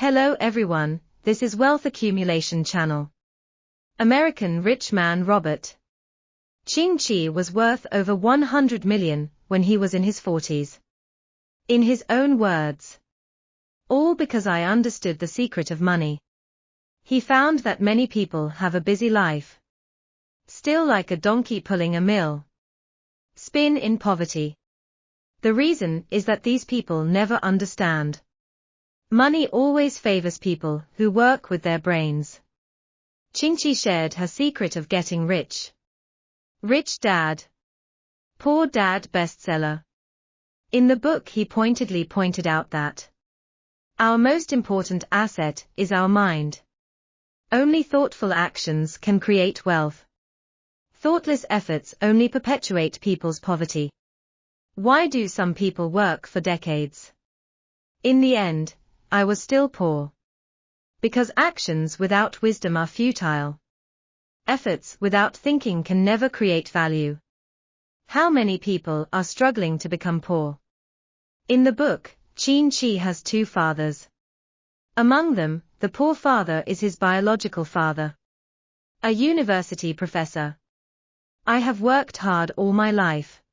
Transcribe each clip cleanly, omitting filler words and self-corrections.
Hello everyone, this is Wealth Accumulation Channel. American rich man Robert Chi was worth over 100 million when he was in his 40s. In his own words, all because I understood the secret of money. He found that many people have a busy life, still like a donkey pulling a mill, spin in poverty. The reason is that these people never understand. Money always favors people who work with their brains. Chi shared her secret of getting rich. Rich Dad, Poor Dad bestseller. In the book he pointedly pointed out that our most important asset is our mind. Only thoughtful actions can create wealth. Thoughtless efforts only perpetuate people's poverty. Why do some people work for decades? In the end, I was still poor. Because actions without wisdom are futile. Efforts without thinking can never create value. How many people are struggling to become poor? In the book, Chi has two fathers. Among them, the poor father is his biological father, a university professor. I have worked hard all my life.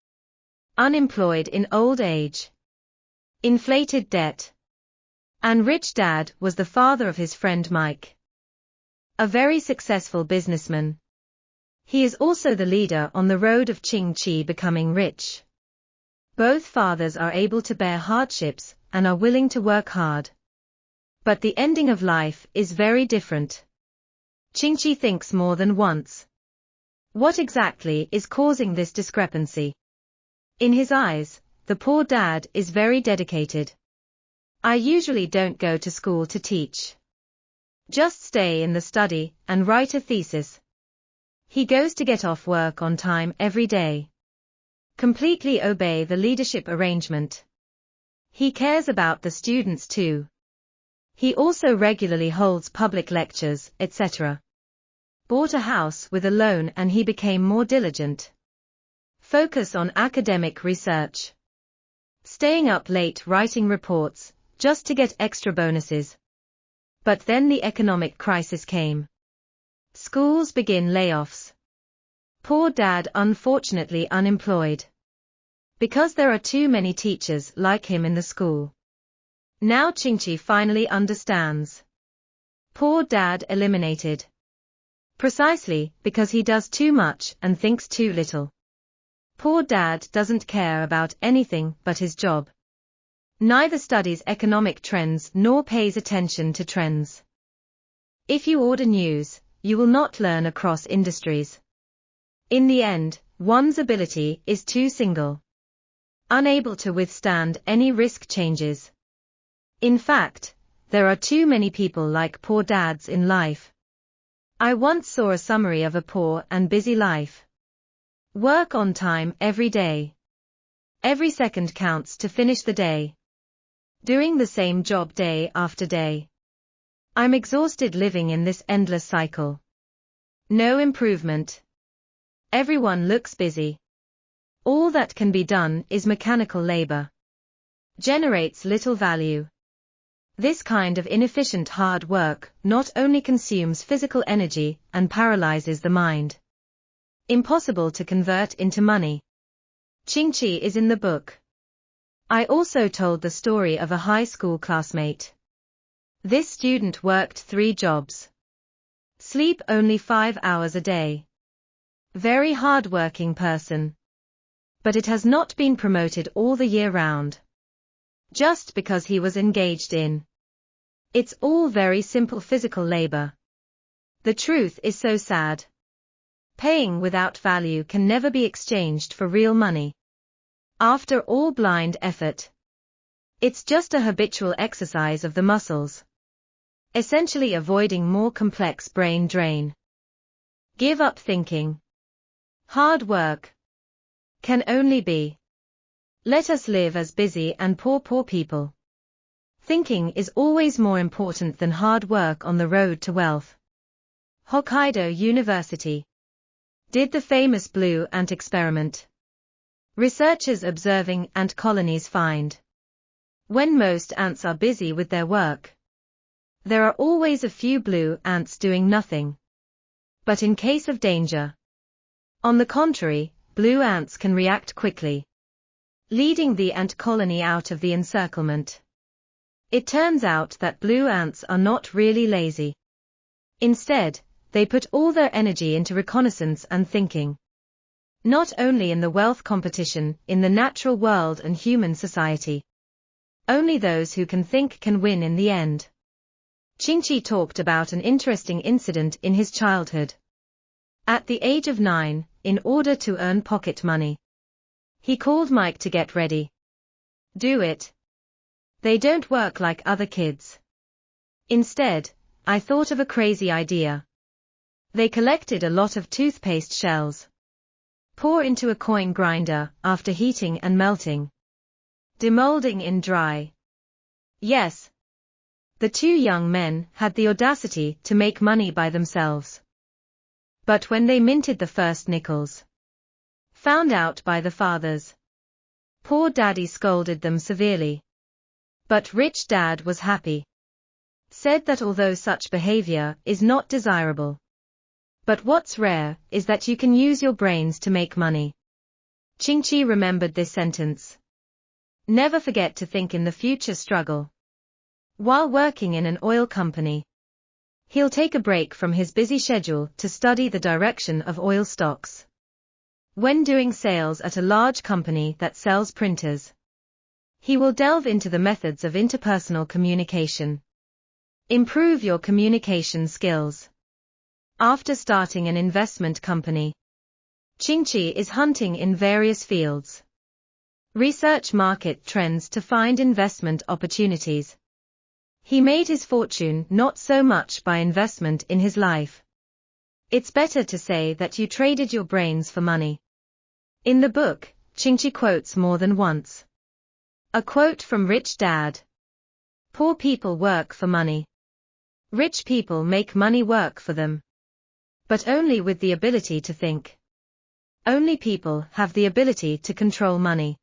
Unemployed in old age. Inflated debt. And Rich Dad was the father of his friend Mike, a very successful businessman. He is also the leader on the road of Chi becoming rich. Both fathers are able to bear hardships and are willing to work hard. But the ending of life is very different. Chi thinks more than once. What exactly is causing this discrepancy? In his eyes, the poor dad is very dedicated. I usually don't go to school to teach. Just stay in the study and write a thesis. He goes to get off work on time every day. Completely obey the leadership arrangement. He cares about the students too. He also regularly holds public lectures, etc. Bought a house with a loan and he became more diligent. Focus on academic research. Staying up late writing reports, just to get extra bonuses. But then the economic crisis came. Schools begin layoffs. Poor dad unfortunately unemployed. Because there are too many teachers like him in the school. Now Chi finally understands. Poor dad eliminated. Precisely because he does too much and thinks too little. Poor dad doesn't care about anything but his job. Neither studies economic trends nor pays attention to trends. If you order news, you will not learn across industries. In the end, one's ability is too single. Unable to withstand any risk changes. In fact, there are too many people like poor dads in life. I once saw a summary of a poor and busy life. Work on time every day. Every second counts to finish the day. Doing the same job day after day. I'm exhausted living in this endless cycle. No improvement. Everyone looks busy. All that can be done is mechanical labor. Generates little value. This kind of inefficient hard work not only consumes physical energy and paralyzes the mind. Impossible to convert into money. Chi is in the book. I also told the story of a high school classmate. This student worked 3 jobs. Sleep only 5 hours a day. Very hard-working person. But it has not been promoted all the year round. Just because he was engaged in. It's all very simple physical labor. The truth is so sad. Paying without value can never be exchanged for real money. After all blind effort. It's just a habitual exercise of the muscles. Essentially avoiding more complex brain drain. Give up thinking. Hard work. Can only be. Let us live as busy and poor people. Thinking is always more important than hard work on the road to wealth. Hokkaido University did the famous blue ant experiment. Researchers observing ant colonies find when most ants are busy with their work, There are always a few blue ants doing nothing. But in case of danger, on the contrary, blue ants can react quickly, leading the ant colony out of the encirclement. It turns out that blue ants are not really lazy. Instead, they put all their energy into reconnaissance and thinking. Not only in the wealth competition, in the natural world and human society. Only those who can think can win in the end. Qingqi talked about an interesting incident in his childhood. At the age of 9, in order to earn pocket money, he called Mike to get ready. Do it. They don't work like other kids. Instead, I thought of a crazy idea. They collected a lot of toothpaste shells. Pour into a coin grinder, after heating and melting. Demolding in dry. Yes. The two young men had the audacity to make money by themselves. But when they minted the first nickels, found out by the fathers, poor daddy scolded them severely. But rich dad was happy. Said that although such behavior is not desirable, but what's rare is that you can use your brains to make money. Qingqi remembered this sentence. Never forget to think in the future struggle. While working in an oil company, he'll take a break from his busy schedule to study the direction of oil stocks. When doing sales at a large company that sells printers, he will delve into the methods of interpersonal communication. Improve your communication skills. After starting an investment company, Qingqi is hunting in various fields. Research market trends to find investment opportunities. He made his fortune not so much by investment in his life. It's better to say that you traded your brains for money. In the book, Qingqi quotes more than once. A quote from Rich Dad. Poor people work for money. Rich people make money work for them. But only with the ability to think. Only people have the ability to control money.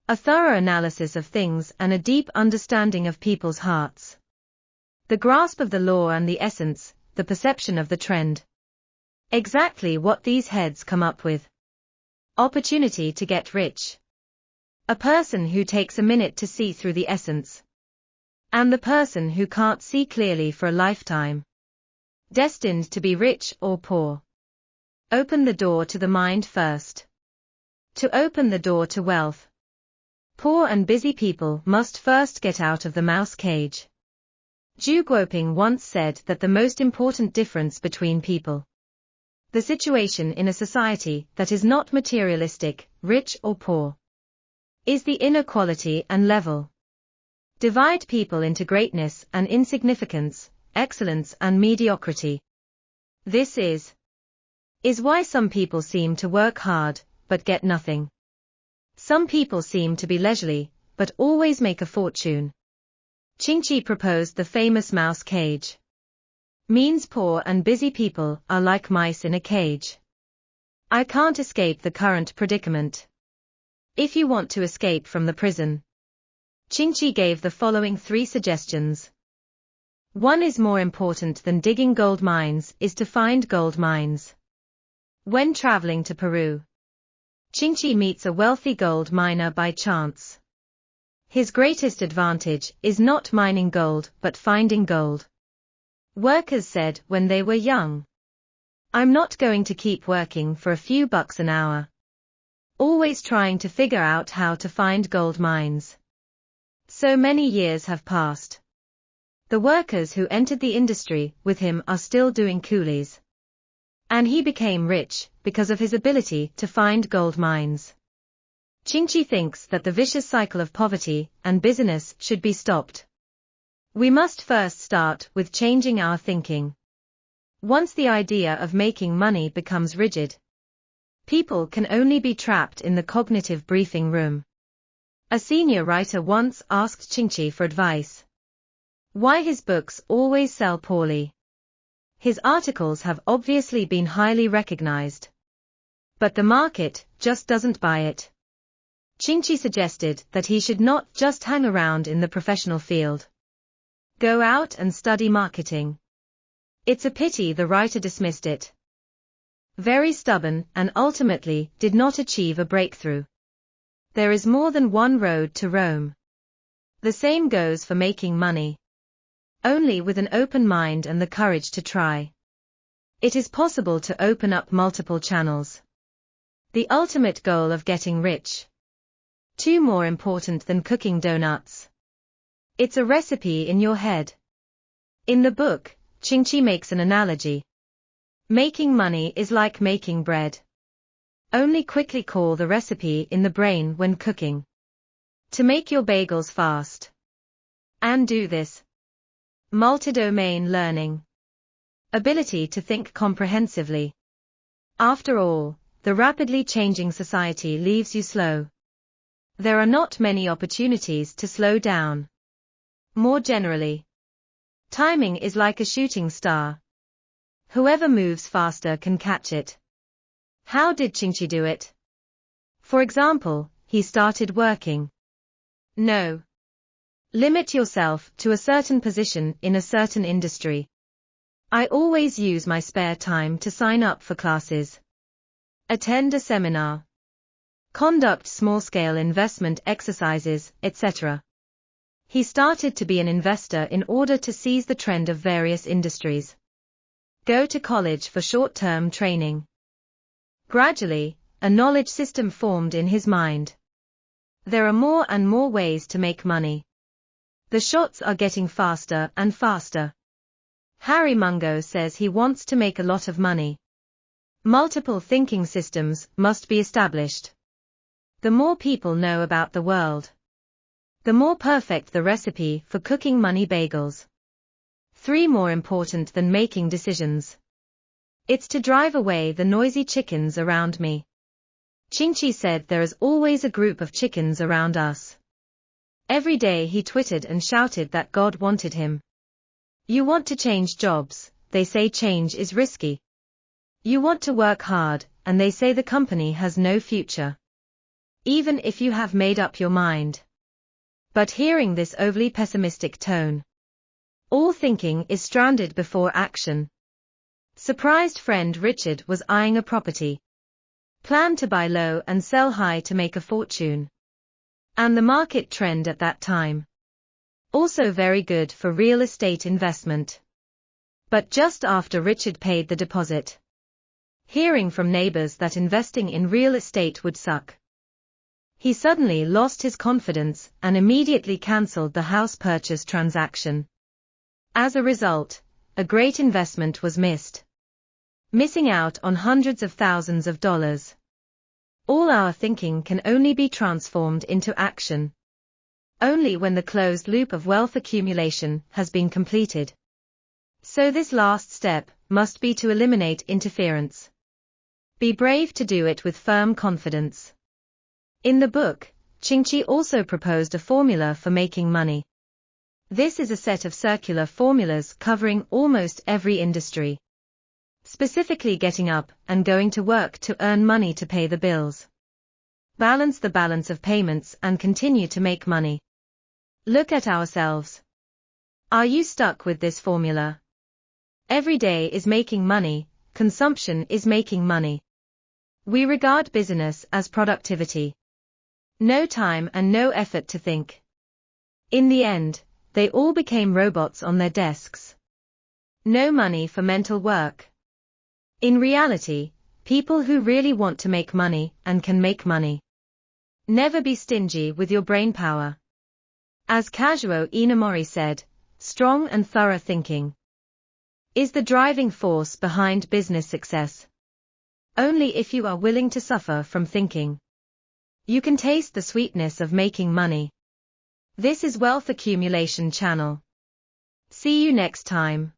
A thorough analysis of things and a deep understanding of people's hearts. The grasp of the law and the essence, the perception of the trend. Exactly what these heads come up with. Opportunity to get rich. A person who takes a minute to see through the essence. And the person who can't see clearly for a lifetime. Destined to be rich or poor. Open the door to the mind first. To open the door to wealth, poor and busy people must first get out of the mouse cage. Zhu Guoping once said that the most important difference between people, the situation in a society that is not materialistic, rich or poor, is the inequality and level. Divide people into greatness and insignificance, excellence and mediocrity. This is why some people seem to work hard, but get nothing. Some people seem to be leisurely, but always make a fortune. Qingqi proposed the famous mouse cage. Means poor and busy people are like mice in a cage. I can't escape the current predicament. If you want to escape from the prison, Qingqi gave the following 3 suggestions. One is more important than digging gold mines is to find gold mines. When traveling to Peru, Qingqi meets a wealthy gold miner by chance. His greatest advantage is not mining gold but finding gold. Workers said when they were young, I'm not going to keep working for a few bucks an hour. Always trying to figure out how to find gold mines. So many years have passed. The workers who entered the industry with him are still doing coolies. And he became rich because of his ability to find gold mines. Qingqi thinks that the vicious cycle of poverty and busyness should be stopped. We must first start with changing our thinking. Once the idea of making money becomes rigid, people can only be trapped in the cognitive briefing room. A senior writer once asked Qingqi for advice. Why his books always sell poorly. His articles have obviously been highly recognized. But the market just doesn't buy it. Qingqi suggested that he should not just hang around in the professional field. Go out and study marketing. It's a pity the writer dismissed it. Very stubborn and ultimately did not achieve a breakthrough. There is more than one road to Rome. The same goes for making money. Only with an open mind and the courage to try. It is possible to open up multiple channels. The ultimate goal of getting rich. 2 more important than cooking donuts. It's a recipe in your head. In the book, Ching-Chi makes an analogy. Making money is like making bread. Only quickly call the recipe in the brain when cooking. To make your bagels fast. And do this. Multi-domain learning. Ability to think comprehensively. After all, the rapidly changing society leaves you slow. There are not many opportunities to slow down. More generally, timing is like a shooting star. Whoever moves faster can catch it. How did Ching-Chi do it? For example, he started working. No. Limit yourself to a certain position in a certain industry. I always use my spare time to sign up for classes. Attend a seminar. Conduct small-scale investment exercises, etc. He started to be an investor in order to seize the trend of various industries. Go to college for short-term training. Gradually, a knowledge system formed in his mind. There are more and more ways to make money. The shots are getting faster and faster. Harry Mungo says he wants to make a lot of money. Multiple thinking systems must be established. The more people know about the world, the more perfect the recipe for cooking money bagels. 3 more important than making decisions. It's to drive away the noisy chickens around me. Ching-Chi said there is always a group of chickens around us. Every day he twittered and shouted that God wanted him. You want to change jobs, they say change is risky. You want to work hard, and they say the company has no future. Even if you have made up your mind. But hearing this overly pessimistic tone, all thinking is stranded before action. Surprised friend Richard was eyeing a property. Planned to buy low and sell high to make a fortune. And the market trend at that time. Also very good for real estate investment. But just after Richard paid the deposit, hearing from neighbors that investing in real estate would suck, he suddenly lost his confidence and immediately cancelled the house purchase transaction. As a result, a great investment was missed. Missing out on hundreds of thousands of dollars. All our thinking can only be transformed into action. Only when the closed loop of wealth accumulation has been completed. So this last step must be to eliminate interference. Be brave to do it with firm confidence. In the book, Ching-Chi also proposed a formula for making money. This is a set of circular formulas covering almost every industry. Specifically getting up and going to work to earn money to pay the bills. Balance the balance of payments and continue to make money. Look at ourselves. Are you stuck with this formula? Every day is making money, consumption is making money. We regard business as productivity. No time and no effort to think. In the end, they all became robots on their desks. No money for mental work. In reality, people who really want to make money and can make money. Never be stingy with your brain power. As Kazuo Inamori said, strong and thorough thinking is the driving force behind business success. Only if you are willing to suffer from thinking, you can taste the sweetness of making money. This is Wealth Accumulation Channel. See you next time.